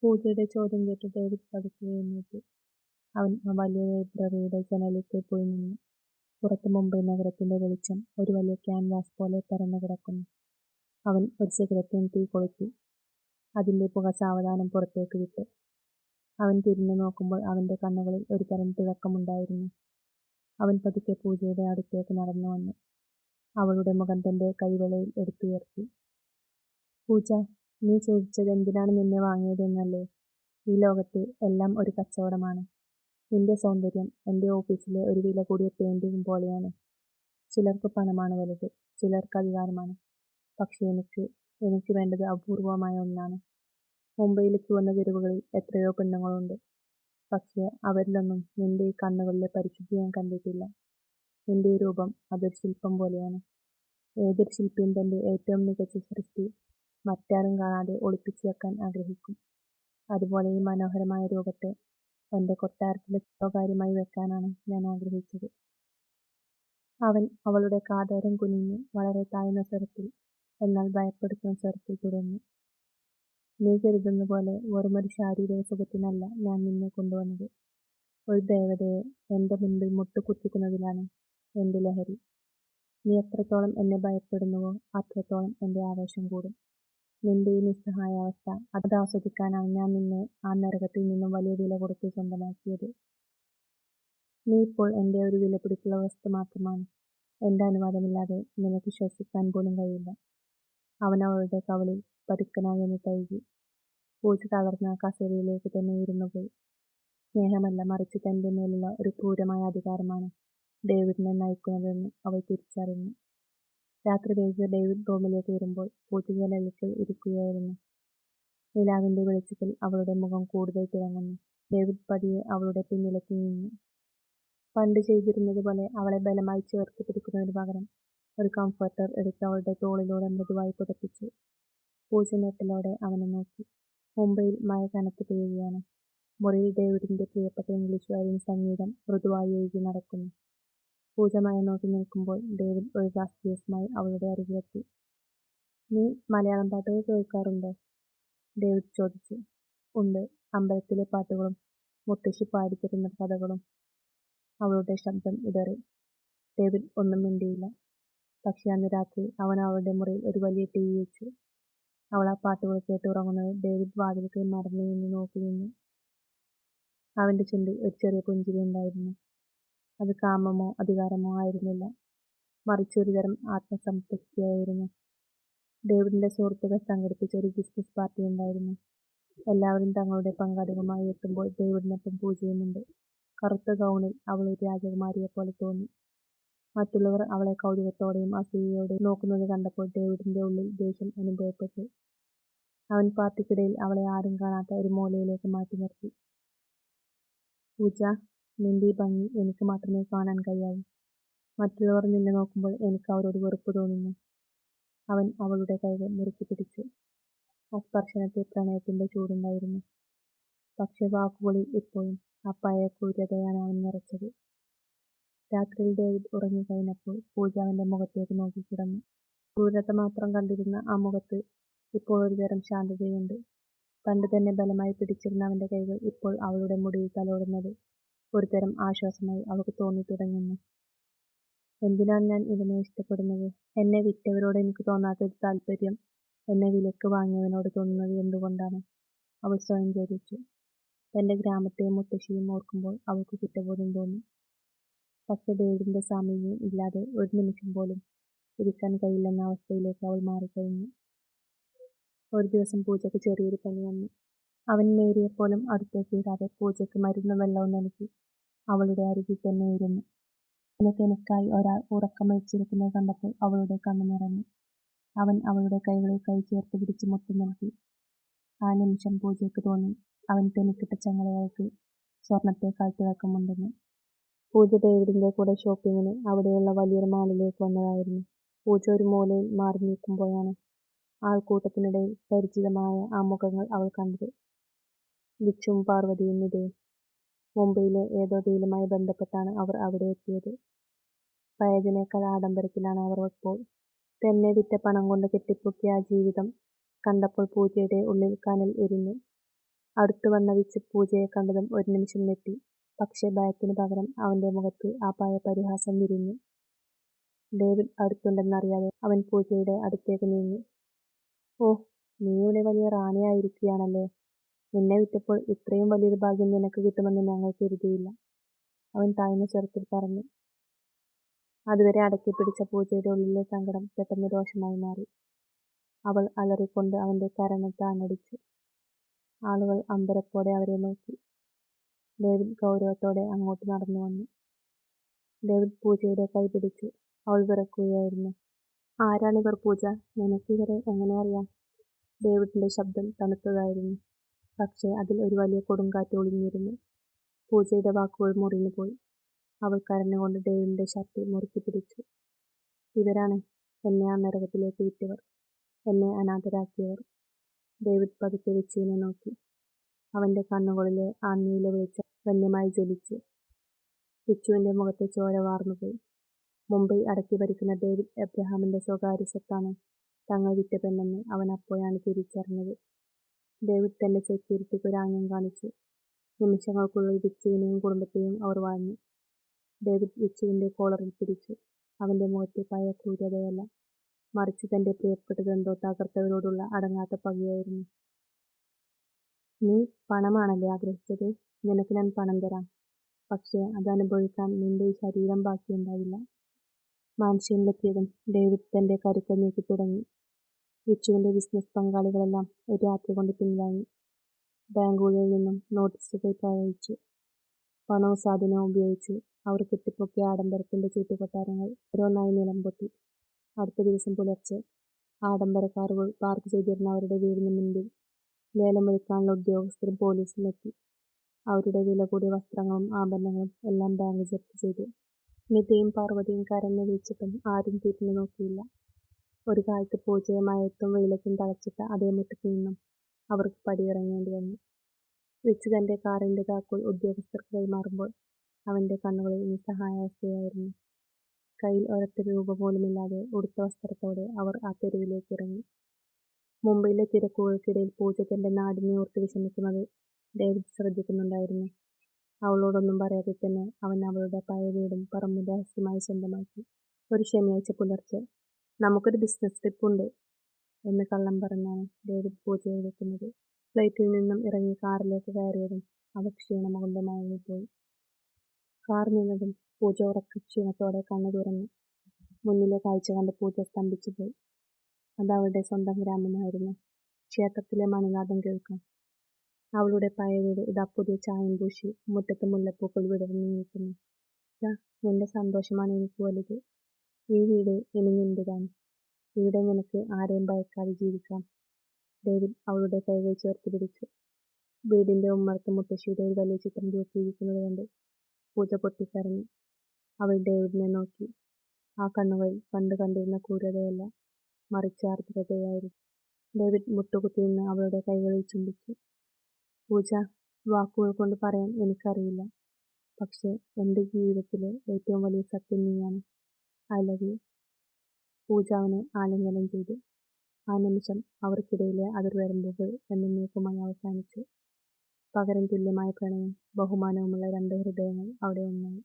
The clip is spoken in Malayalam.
പൂജയുടെ ചോദ്യം കേട്ട് ഡേവിഡ് പതുക്കെ എഴുന്നേറ്റു. അവൻ ആ വലിയ ലൈബ്രറിയുടെ ജനലിലേക്ക് പോയി നിന്നു. പുറത്ത് മുംബൈ നഗരത്തിന്റെ വെളിച്ചം ഒരു വലിയ ക്യാൻവാസ് പോലെ പരന്നു കിടക്കുന്നു. അവൻ ഒരു സിഗരറ്റിന് തീ കൊളുത്തി. അതിന്റെ പുക സാവധാനം പുറത്തേക്ക് വിട്ടു. അവൻ തിരിഞ്ഞു നോക്കുമ്പോൾ അവന്റെ കണ്ണുകളിൽ ഒരു തരം തിളക്കമുണ്ടായിരുന്നു. അവൻ പതുക്കെ പൂജയുടെ അടുത്തേക്ക് നടന്നു വന്നു. അവളുടെ മുഖം തന്റെ കൈവെള്ളയിൽ എടുത്തുയർത്തി. പൂജ, നീ ചോദിച്ചത് എന്തിനാണ് നിന്നെ വാങ്ങിയതെന്നല്ലേ? ഈ ലോകത്ത് എല്ലാം ഒരു കച്ചവടമാണ്. നിന്റെ സൗന്ദര്യം എന്റെ ഓഫീസിലെ ഒരു വില കൂടിയ പെയിന്റിംഗ് പോലെയാണ്. ചിലർക്ക് പണമാണ് വലുത്, ചിലർക്ക് അധികാരമാണ്. പക്ഷെ എനിക്ക് വേണ്ടത് അപൂർവമായ ഒന്നാണ്. മുംബൈയിലെ ചുവന്ന തെരുവുകളിൽ എത്രയോ പെണ്ണുങ്ങളുണ്ട്. പക്ഷെ അവരിലൊന്നും നിന്റെ ഈ കണ്ണുകളിലെ പരിശുദ്ധി ഞാൻ കണ്ടിട്ടില്ല. നിന്റെ ഈ രൂപം അതൊരു ശില്പം പോലെയാണ്. ഏതൊരു ശില്പിയും തന്റെ ഏറ്റവും മികച്ച സൃഷ്ടി മറ്റാരും കാണാതെ ഒളിപ്പിച്ചു വെക്കാൻ ആഗ്രഹിക്കും. അതുപോലെ ഈ മനോഹരമായ രൂപത്തെ തന്റെ കൊട്ടാരത്തിലെ സ്വകാര്യമായി വെക്കാനാണ് ഞാൻ ആഗ്രഹിച്ചത്. അവൻ അവളുടെ കാതോരം കുനിഞ്ഞ് വളരെ താഴ്ന്ന സ്വരത്തിൽ, എന്നാൽ ഭയപ്പെടുത്തുന്ന സ്വരത്തിൽ തുടർന്നു. നീ കരുതുന്ന പോലെ വെറുമൊരു ശാരീരിക സുഖത്തിനല്ല ഞാൻ നിന്നെ കൊണ്ടുവന്നത്. ഒരു ദേവതയെ എന്റെ മുൻപിൽ മുട്ടുകുത്തിക്കുന്നതിലാണ് എന്റെ ലഹരി. നീ എത്രത്തോളം എന്നെ ഭയപ്പെടുന്നുവോ അത്രത്തോളം എന്റെ ആവേശം കൂടും. നിന്റെ ഈ നിസ്സഹായാവസ്ഥ ആസ്വദിക്കാനാണ് ഞാൻ നിന്നെ ആ നരകത്തിൽ നിന്നും വലിയ വില കൊടുത്ത് സ്വന്തമാക്കിയത്. നീ ഇപ്പോൾ എന്റെ ഒരു വിലപിടിപ്പുള്ള വസ്തു മാത്രമാണ്. എന്റെ അനുവാദമില്ലാതെ നിനക്ക് ശ്വസിക്കാൻ പോലും കഴിയില്ല. അവൻ അവളുടെ കവിളിൽ പരുക്കനായി ഒന്ന് തഴുകി. പൂജ തളർന്ന കസേരയിലേക്ക് തന്നെ ഇരുന്നുപോയി. സ്നേഹമല്ല, മറിച്ച് തന്റെ മേലുള്ള ഒരു ക്രൂരമായ അധികാരമാണ് ഡേവിഡിനെ നയിക്കുന്നതെന്ന് അവൾ തിരിച്ചറിഞ്ഞു. രാത്രി വൈകി ഡേവിഡ് റൂമിലേക്ക് വരുമ്പോൾ പൂജ ജനലിൽ ഇരിക്കുകയായിരുന്നു. നിലാവിന്റെ വെളിച്ചത്തിൽ അവളുടെ മുഖം കൂടുതൽ തിളങ്ങുന്നു. ഡേവിഡ് പതിയെ അവളുടെ പിന്നിലേക്ക് നീങ്ങി. പണ്ട് ചെയ്തിരുന്നത് പോലെ അവളെ ബലമായി ചേർത്ത് പിടിക്കുന്നതിന് പകരം ഒരു കംഫർട്ടർ എടുത്ത് അവളുടെ തോളിലൂടെ മൃദുവായി പുതപ്പിച്ചു. പൂജ ഞെട്ടലോടെ അവനെ നോക്കി. മുംബൈയിൽ മഴ കനത്ത് പെയ്യുകയാണ്. മുറിയിൽ ഡേവിഡിന്റെ പ്രിയപ്പെട്ട ഇംഗ്ലീഷ് വയലിൻ സംഗീതം മൃദുവായി ഒഴുകി നടക്കുന്നു. പൂജ മഴ നോക്കി നിൽക്കുമ്പോൾ ഡേവിഡ് ഒരു ഗ്ലാസ് ജ്യൂസുമായി അവളുടെ അരികിലെത്തി. നീ മലയാളം പാട്ടുകൾ കേൾക്കാറുണ്ടോ? ഡേവിഡ് ചോദിച്ചു. ഉണ്ട്, അമ്പലത്തിലെ പാട്ടുകളും മുത്തശ്ശി പാടിത്തരുന്ന കഥകളും. അവളുടെ ശബ്ദം ഇടറി. ഡേവിഡ് ഒന്നും മിണ്ടിയില്ല. പക്ഷെ അന്ന് രാത്രി അവൻ അവളുടെ മുറിയിൽ ഒരു വലിയ ടിവി വെച്ചു. അവൾ ആ പാട്ടുകൾ കേട്ട് ഉറങ്ങുന്നത് ഡേവിഡ് വാതിൽക്കൽ മറന്നു നിന്ന് നോക്കി നിന്നു. അവന്റെ ചുണ്ടിൽ ഒരു ചെറിയ പുഞ്ചിരി ഉണ്ടായിരുന്നു. അത് കാമമോ അധികാരമോ ആയിരുന്നില്ല, മറിച്ച് ഒരുതരം ആത്മസംതൃപ്തിയായിരുന്നു. ഡേവിഡിന്റെ സുഹൃത്തുക്കൾ സംഘടിപ്പിച്ച ഒരു ബിസിനസ് പാർട്ടി ഉണ്ടായിരുന്നു. എല്ലാവരും തങ്ങളുടെ പങ്കാളികളുമായി എത്തുമ്പോൾ ഡേവിഡിനൊപ്പം പൂജയുമുണ്ട്. കറുത്ത ഗൗണിൽ അവൾ ഒരു രാജകുമാരിയെപ്പോലെ തോന്നി. മറ്റുള്ളവർ അവളെ കൗതുകത്തോടെയും അസൂയയോടെയും നോക്കുന്നത് കണ്ടപ്പോൾ ഡേവിഡിന്റെ ഉള്ളിൽ ദേഷ്യം അനുഭവപ്പെട്ടു. അവൻ പാർട്ടിക്കിടയിൽ അവളെ ആരും കാണാത്ത ഒരു മൂലയിലേക്ക് മാറ്റി നിർത്തി. പൂജ, നിന്റെ ഈ ഭംഗി എനിക്ക് മാത്രമേ കാണാൻ കഴിയാവൂ. മറ്റുള്ളവർ നിന്നെ നോക്കുമ്പോൾ എനിക്ക് അവരോട് വെറുപ്പ് തോന്നുന്നു. അവൻ അവളുടെ കൈകൾ മുറുക്കി പിടിച്ചു. ആ സ്പർശനത്തിൽ പ്രണയത്തിന്റെ ചൂടുണ്ടായിരുന്നു. പക്ഷെ വാക്കുകളിൽ ഇപ്പോഴും ആ പഴയ ക്രൂരതയാണ് അവൻ നിറച്ചത്. രാത്രിയിൽ ഡേവിഡ് ഉറങ്ങിക്കഴിഞ്ഞപ്പോൾ പൂജ അവന്റെ മുഖത്തേക്ക് നോക്കിക്കിടന്നു. ക്രൂരത മാത്രം കണ്ടിരുന്ന ആ മുഖത്ത് ഇപ്പോൾ ഒരുതരം ശാന്തതയുണ്ട്. പണ്ട് തന്നെ ബലമായി പിടിച്ചിരുന്ന അവന്റെ കൈകൾ ഇപ്പോൾ അവളുടെ മുടിയിൽ തലോടുന്നത് ഒരുതരം ആശ്വാസമായി അവൾക്ക് തോന്നിത്തുടങ്ങുന്നു. എന്തിനാണ് ഞാൻ ഇവനെ ഇഷ്ടപ്പെടുന്നത്? എന്നെ വിറ്റവരോട് എനിക്ക് തോന്നാത്തൊരു താല്പര്യം എന്നെ വിലയ്ക്ക് വാങ്ങിയവനോട് തോന്നുന്നത് എന്തുകൊണ്ടാണ്? അവൾ സ്വയം ചോദിച്ചു. തന്റെ ഗ്രാമത്തെയും മുത്തശ്ശിയും ഓർക്കുമ്പോൾ അവൾക്ക് കുറ്റബോധം തോന്നി. പക്ഷെ ഡേവിഡിന്റെ സാമീപ്യം ഇല്ലാതെ ഒരു നിമിഷം പോലും ഇരിക്കാൻ കഴിയില്ലെന്ന അവസ്ഥയിലേക്ക് അവൾ മാറിക്കഴിഞ്ഞു. ഒരു ദിവസം പൂജയ്ക്ക് ചെറിയൊരു പനി വന്നു. അവൻ മേരിയെപ്പോലും അടുത്തേക്ക് വിടാതെ പൂജയ്ക്ക് മരുന്നും വെള്ളവും നൽകി അവളുടെ അരികിൽ തന്നെ ഇരുന്നു. എനിക്കായി ഒരാൾ ഉറക്കമൊഴിച്ചിരിക്കുന്നത് കണ്ടപ്പോൾ അവളുടെ കണ്ണു നിറഞ്ഞു. അവൻ അവളുടെ കൈകളിൽ കൈ ചേർത്ത് പിടിച്ച് മുത്തം നൽകി. ആ നിമിഷം പൂജയ്ക്ക് തോന്നി അവൻ തെനിക്കിട്ട ചങ്ങലകൾക്ക് സ്വർണത്തേക്കാൾ തിളക്കമുണ്ടെന്ന്. പൂജ ഡേവിഡിന്റെ കൂടെ ഷോപ്പിങ്ങിന് അവിടെയുള്ള വലിയൊരു മാളിലേക്ക് വന്നതായിരുന്നു. പൂജ ഒരു മൂലയിൽ മാറി നിൽക്കുമ്പോഴാണ് ആൾക്കൂട്ടത്തിനിടയിൽ പരിചിതമായ ആ മുഖങ്ങൾ അവൾ കണ്ടത്. വിച്ചുവും പാർവതിയും നിതയും. മുംബൈയിലെ ഏതോ ഡീലുമായി ബന്ധപ്പെട്ടാണ് അവർ അവിടെ എത്തിയത്. പഴയതിനേക്കാൾ ആഡംബരത്തിലാണ് അവർ ഇപ്പോൾ. തന്നെ വിറ്റ പണം കൊണ്ട് കെട്ടിപ്പൊക്കിയ ആ ജീവിതം കണ്ടപ്പോൾ പൂജയുടെ ഉള്ളിൽ കനൽ എരിഞ്ഞു. അടുത്തു വന്ന വിച്ച് പൂജയെ കണ്ടതും ഒരു നിമിഷം ഞെട്ടി. പക്ഷേ ഭയത്തിനു പകരം അവന്റെ മുഖത്ത് ആ പഴയ പരിഹാസം വിരിഞ്ഞു. ഡേവിഡ് അടുത്തുണ്ടെന്നറിയാതെ അവൻ പൂജയുടെ അടുത്തേക്ക് നീങ്ങി. "ഓ, നീ ഇവിടെ വലിയ റാണിയായിരിക്കുകയാണല്ലേ. നിന്നെ വിറ്റപ്പോൾ ഇത്രയും വലിയൊരു ഭാഗ്യം നിനക്ക് കിട്ടുമെന്ന് ഞങ്ങൾ കരുതിയില്ല," അവൻ താഴ്ന്ന സ്വരത്തിൽ പറഞ്ഞു. അതുവരെ അടക്കിപ്പിടിച്ച പൂജയുടെ ഉള്ളിലെ സങ്കടം പെട്ടെന്ന് രോഷമായി മാറി. അവൾ അലറിക്കൊണ്ട് അവന്റെ കരങ്ങൾ താണടിച്ചു. ആളുകൾ അമ്പരപ്പോടെ അവരെ നോക്കി. ഡേവിഡ് ഗൗരവത്തോടെ അങ്ങോട്ട് നടന്നു വന്നു. ഡേവിഡ് പൂജയുടെ കൈ പിടിച്ചു. അവൾ വിറക്കുകയായിരുന്നു. "ആരാണിവർ പൂജ? നിനക്കിവരെ എങ്ങനെ അറിയാം?" ഡേവിഡിന്റെ ശബ്ദം തണുത്തതായിരുന്നു. പക്ഷേ അതിൽ ഒരു വലിയ കൊടുങ്കാറ്റ് ഒളിഞ്ഞിരുന്നു. പൂജയുടെ വാക്കുകൾ മുറിഞ്ഞുപോയി. അവൾ കരഞ്ഞുകൊണ്ട് ഡേവിഡിന്റെ ഷർട്ട് മുറുക്കി പിടിച്ചു. "ഇവരാണ് എന്നെ ആ നരകത്തിലേക്ക് വിറ്റവർ, എന്നെ അനാഥരാക്കിയവർ." ഡേവിഡ് പതുക്കെ വിച്ചുവിനെ നോക്കി. അവന്റെ കണ്ണുകളിലെ ആ നീല വെളിച്ചം വന്യമായി ജ്വലിച്ചു. വിച്ചുവിന്റെ മുഖത്തെ ചോര വാർന്നുപോയി. മുംബൈ അടക്കി ഭരിക്കുന്ന ഡേവിഡ് എബ്രഹാമിന്റെ സ്വകാര്യ സ്വത്താണ് തങ്ങൾ വിറ്റ പെണ്ണെന്ന് അവൻ അപ്പോഴാണ് തിരിച്ചറിഞ്ഞത്. ഡേവിഡ് തന്റെ സെക്യൂരിറ്റിക്ക് ഒരു ആംഗ്യം കാണിച്ചു. നിമിഷങ്ങൾക്കുള്ളിൽ വിച്ചുവിനെയും കുടുംബത്തെയും അവർ വളഞ്ഞു. ഡേവിഡ് വിച്ചുവിന്റെ കോളറിൽ പിടിച്ചു. അവന്റെ മുഖത്ത് പഴയ ക്രൂരതയല്ല, മറിച്ച് തന്റെ പ്രിയപ്പെട്ടതെന്തോ തകർത്തവരോടുള്ള അടങ്ങാത്ത പകയായിരുന്നു. "നീ പണമാണല്ലേ ആഗ്രഹിച്ചത്? നിനക്ക് ഞാൻ പണം തരാം. പക്ഷേ അത് അനുഭവിക്കാൻ നിന്റെ ഈ ശരീരം ബാക്കിയുണ്ടാവില്ല." മാൻഷനിലെത്തിയതും ഡേവിഡ് തന്റെ കരുക്കൾ നീക്കി തുടങ്ങി. വിച്ചുവിന്റെ ബിസിനസ് പങ്കാളികളെല്ലാം ഒരു രാത്രി കൊണ്ട് പിൻവാങ്ങി. ബാങ്കുകളിൽ നിന്നും നോട്ടീസുകൾ പ്രവഹിച്ചു. പണവും സാധനവും ഉപയോഗിച്ച് അവർ കെട്ടിപ്പൊക്കിയ ആഡംബരത്തിന്റെ ചീട്ടുകൊട്ടാരങ്ങൾ ഓരോന്നായി നിലംപൊത്തി. അടുത്ത ദിവസം പുലർച്ചെ ആഡംബര കാറുകൾ പാർക്ക് ചെയ്തിരുന്ന അവരുടെ വീടിന് മുൻപിൽ ലേലം വിളിക്കാനുള്ള ഉദ്യോഗസ്ഥരും പോലീസും എത്തി. അവരുടെ വില കൂടിയ വസ്ത്രങ്ങളും ആഭരണങ്ങളും എല്ലാം ബാങ്ക് ജപ്തി ചെയ്തു. നിതയും പാർവതിയും കരഞ്ഞു വിളിച്ചിട്ടും ആരും തിരിഞ്ഞു നോക്കിയില്ല. ഒരു കാലത്ത് പൂജയെ മഴയത്തും വെയിലത്തും തളച്ചിട്ട അതേ മുറ്റത്തു നിന്നും അവർക്ക് പടിയിറങ്ങേണ്ടി വന്നു. വിച്ച് തന്റെ കാറിന്റെ താക്കോൽ ഉദ്യോഗസ്ഥർക്ക് കൈമാറുമ്പോൾ അവന്റെ കണ്ണുകളിൽ നിസ്സഹായാവസ്ഥയായിരുന്നു. കയ്യിൽ ഒരൊറ്റ രൂപ പോലുമില്ലാതെ ഉടുത്ത വസ്ത്രത്തോടെ അവർ ആ തെരുവിലേക്ക് ഇറങ്ങി. മുംബൈയിലെ തിരക്കുകൾക്കിടയിൽ പൂജ തന്റെ നാടിനെ ഓർത്ത് വിഷമിക്കുന്നത് ഡേവിഡ് ശ്രദ്ധിക്കുന്നുണ്ടായിരുന്നു. അവളോടൊന്നും പറയാതെ തന്നെ അവൻ അവളുടെ പഴയ വീടും പറമ്പും രഹസ്യമായി സ്വന്തമാക്കി. ഒരു ശനിയാഴ്ച പുലർച്ചെ "നമുക്കൊരു ബിസിനസ് ട്രിപ്പ് ഉണ്ട്" എന്ന് കള്ളം പറഞ്ഞാണ് ഡേവിഡ് പൂജയെ വിളിക്കുന്നത്. ഫ്ലൈറ്റിൽ നിന്നും ഇറങ്ങി കാറിലേക്ക് കയറിയതും അവൾ ക്ഷീണം കൊണ്ട് മയങ്ങിപ്പോയി. കാർ നിന്നതും പൂജ ഉറക്ക ക്ഷീണത്തോടെ കണ്ണു തുറന്നു. മുന്നിലെ കാഴ്ച കണ്ട് പൂജ സ്തംഭിച്ചുപോയി. അത് അവളുടെ സ്വന്തം ഗ്രാമമായിരുന്നു. ക്ഷേത്രത്തിലെ മണിനാദം കേൾക്കാം. അവളുടെ പഴയ വീട് ഇതാ പുതിയ ചായം പൂശി മുറ്റത്ത് മുല്ലപ്പൂക്കൾ വിടർന്നു നിൽക്കുന്നു. "ദാ, നിന്റെ സന്തോഷമാണ് എനിക്ക് വലുത്. ഈ വീട് ഇനി നിന്റേതാണ്. ഇവിടെ നിനക്ക് ആരെയും ഭയക്കാതെ ജീവിക്കാം." ഡേവിഡ് അവളുടെ കൈകൾ ചേർത്ത് പിടിച്ചു. വീടിന്റെ ഉമ്മറത്ത് മുത്തശ്ശിയുടെ ഒരു വലിയ ചിത്രം തൂക്കിയിരിക്കുന്നത് കണ്ട് പൂജ പൊട്ടിക്കരഞ്ഞു. അവൾ ഡേവിഡിനെ നോക്കി. ആ കണ്ണുകളിൽ പണ്ട് കണ്ടിരുന്ന ക്രൂരതയല്ല, മറിച്ച് ആർദ്രതയായിരുന്നു. ഡേവിഡ് മുട്ടുകുത്തി നിന്ന് അവളുടെ കൈകളിൽ ചുംബിച്ചു. "പൂജ, വാക്കുകൾ കൊണ്ട് പറയാൻ എനിക്കറിയില്ല. പക്ഷേ എന്റെ ജീവിതത്തിലെ ഏറ്റവും വലിയ സത്യം നീയാണ്. I love you." പൂജ അവനെ ആലിംഗനം ചെയ്തു. ആ നിമിഷം അവർക്കിടയിലെ അതിർവരമ്പുകൾ എന്നേക്കുമായി അവസാനിച്ചു. പകരം തുല്യമായ പ്രണയവും ബഹുമാനവുമുള്ള രണ്ട് ഹൃദയങ്ങൾ അവിടെ ഒന്നായി.